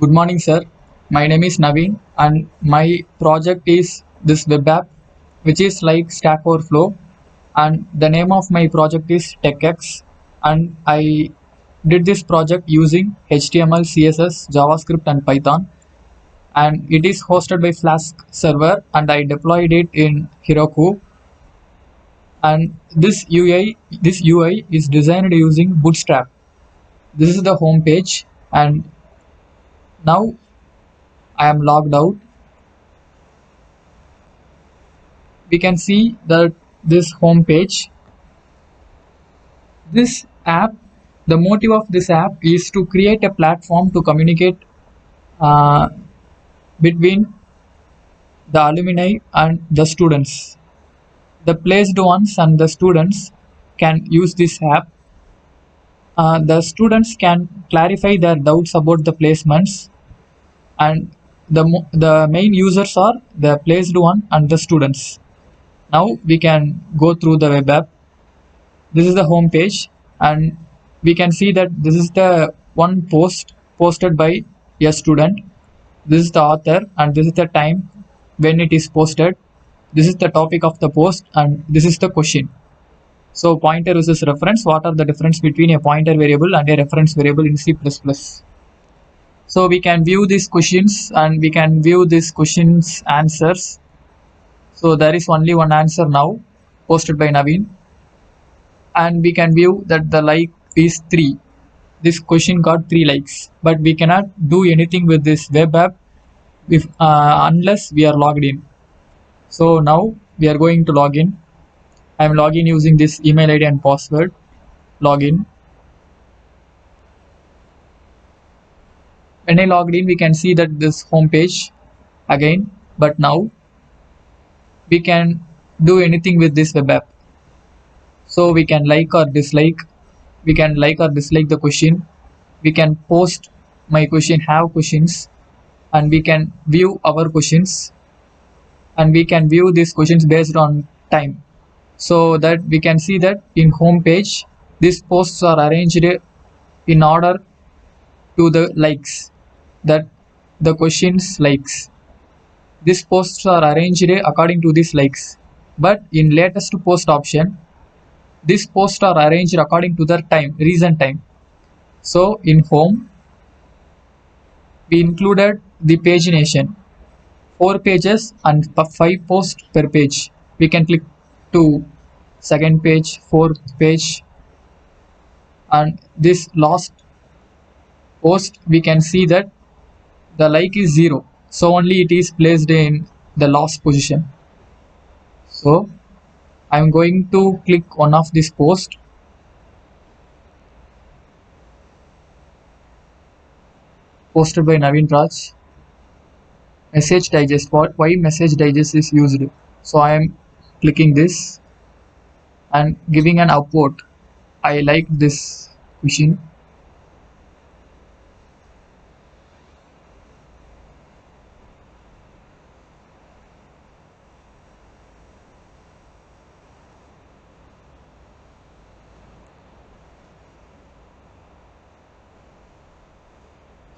Good morning, sir. My name is Naveen, and my project is this web app, which is like Stack Overflow. And the name of my project is TechX. And I did this project using HTML, CSS, JavaScript, and Python. And it is hosted by Flask server, and I deployed it in Heroku. And this UI is designed using Bootstrap. This is the home page, and now I am logged out. We can see that this home page, this app, the motive of this app is to create a platform to communicate uh, between the alumni and the students. The placed ones and the students can use this app. The students can clarify their doubts about the placements, and the main users are the placed one and the students. Now we can go through the web app. This is the home page, and we can see that this is the one post posted by a student. This is the author, and this is the time when it is posted. This is the topic of the post, and this is the question. So pointer versus reference, what are the difference between a pointer variable and a reference variable in C++? So we can view these questions, and we can view these questions answers. So there is only one answer now posted by Naveen, and we can view that the like is 3. This question got 3 likes, but we cannot do anything with this web app unless we are logged in. So now we are going to log in. I am logging using this email ID and password. Login. When I logged in, we can see that this home page again, but now we can do anything with this web app. So we can like or dislike. We can like or dislike the question. We can post my question, have questions, and we can view our questions, and we can view these questions based on time. So that we can see that in home page, these posts are arranged in order to the likes, that the questions likes. These posts are arranged according to these likes. But in latest post option, these posts are arranged according to their time, recent time. So in home, we included the pagination, 4 pages and 5 posts per page. We can click to second page, fourth page, and this last post we can see that the like is 0, so only it is placed in the last position. So I'm going to click one of this post. Posted by Naveen Raj. Message digest. Why message digest is used? So I am clicking this and giving an upvote. I like this question.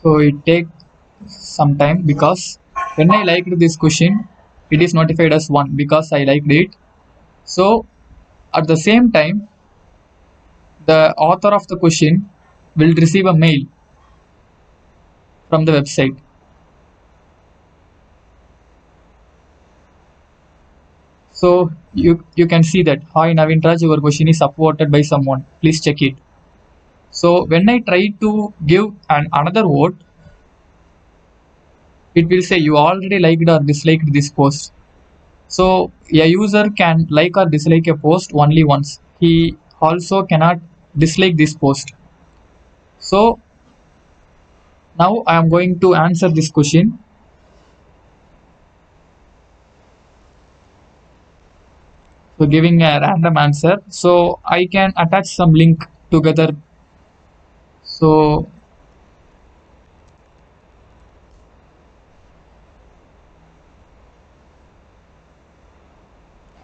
So it takes some time because when I liked this question, it is notified as 1 because I liked it. So at the same time, the author of the question will receive a mail from the website. So you can see that, hi Naveen Raj, your question is upvoted by someone. Please check it. So when I try to give another vote, it will say you already liked or disliked this post. So a user can like or dislike a post only once. He also cannot dislike this post. So now I am going to answer this question. So giving a random answer. So I can attach some link together. So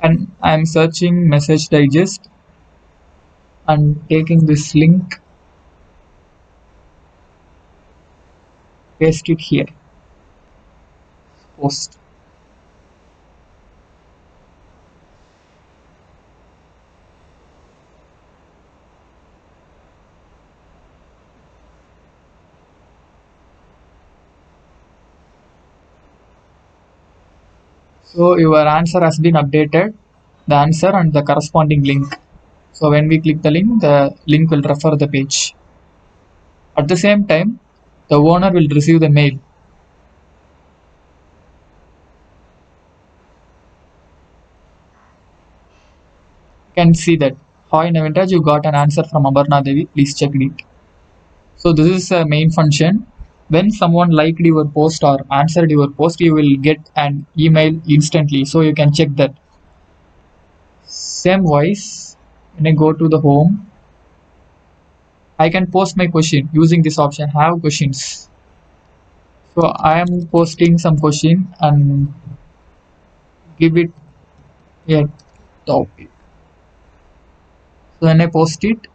and I am searching message digest and taking this link. paste it here, post. So your answer has been updated, the answer and the corresponding link. So when we click the link will refer the page. At the same time, the owner will receive the mail. You can see that, hi Navinraj, you got an answer from Abarna Devi, please check it. So this is a main function. When someone liked your post or answered your post, you will get an email instantly. So you can check that. Same wise, when I go to the home, I can post my question using this option, have questions. So I am posting some question and give it a topic. So when I post it,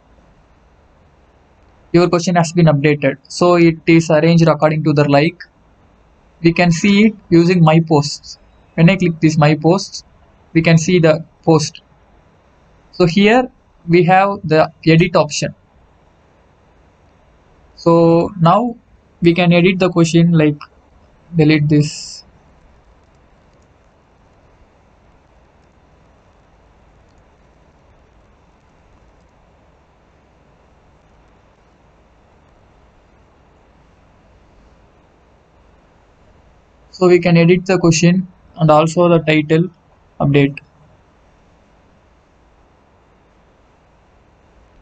your question has been updated. So it is arranged according to the like. We can see it using my posts. When I click this my posts, we can see the post. So here we have the edit option. So now we can edit the question like delete this. So we can edit the question and also the title update.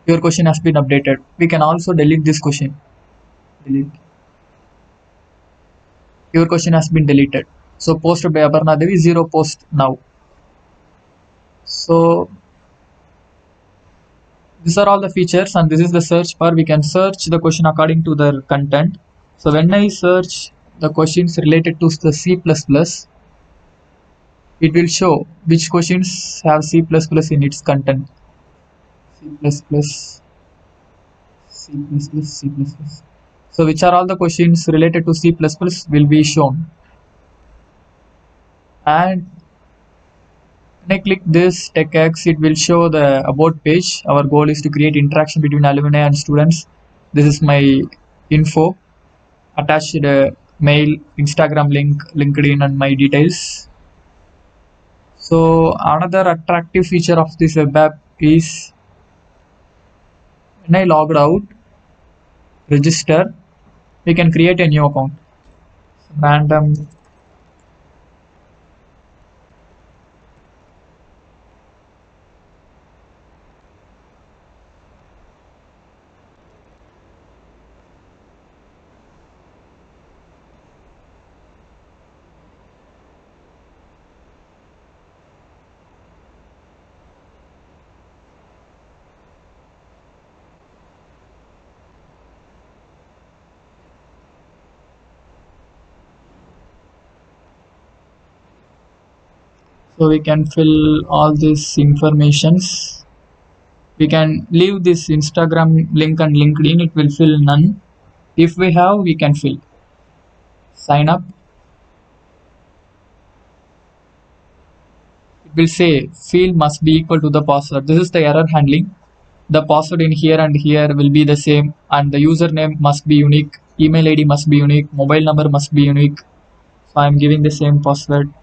Your question has been updated. We can also delete this question. Delete. Your question has been deleted. So posted by Aparna Devi, 0 post now. So these are all the features and this is the search bar. We can search the question according to their content. So when I search the questions related to the C++, it will show which questions have C++ in its content. C++, C++, C++. So which are all the questions related to C++ will be shown. And when I click this TechX, it will show the about page. Our goal is to create interaction between alumni and students. This is my info, attached mail, Instagram link, LinkedIn, and my details. So another attractive feature of this web app is when I logged out, register, we can create a new account. Random. So we can fill all these informations. We can leave this Instagram link and LinkedIn, it will fill none. If we have, we can fill. Sign up. It will say field must be equal to the password. This is the error handling. The password in here and here will be the same and the username must be unique. Email ID must be unique. Mobile number must be unique. So I'm giving the same password.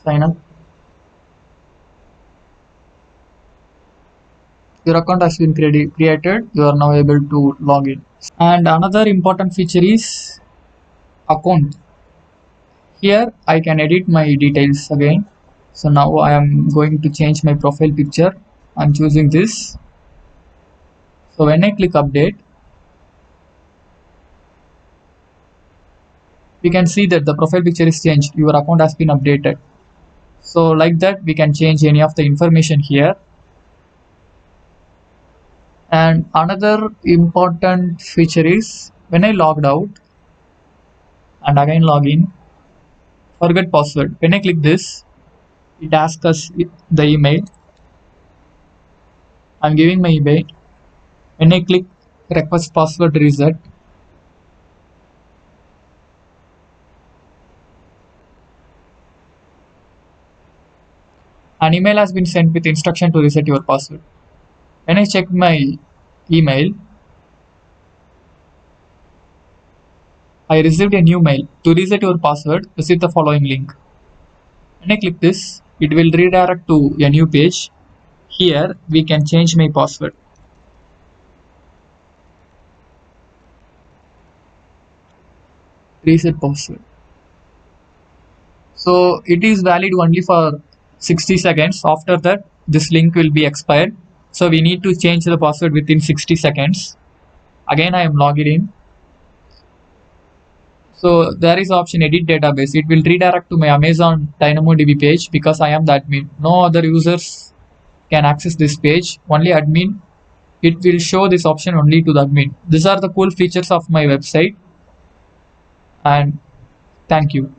Sign up. Your account has been created. You are now able to log in. And another important feature is account. Here I can edit my details again. So now I am going to change my profile picture. I'm choosing this. So when I click update, we can see that the profile picture is changed. Your account has been updated. So like that, we can change any of the information here. And another important feature is when I logged out and again log in, forget password. When I click this, it asks us the email. I'm giving my email. When I click request password reset, an email has been sent with instruction to reset your password. When I check my email, I received a new mail. To reset your password, visit the following link. When I click this, it will redirect to a new page. Here, we can change my password. Reset password. So it is valid only for 60 seconds. After that, this link will be expired. So we need to change the password within 60 seconds. Again, I am logged in. So there is option edit database. It will redirect to my Amazon DynamoDB page because I am the admin. No other users can access this page. Only admin. It will show this option only to the admin. These are the cool features of my website. And thank you.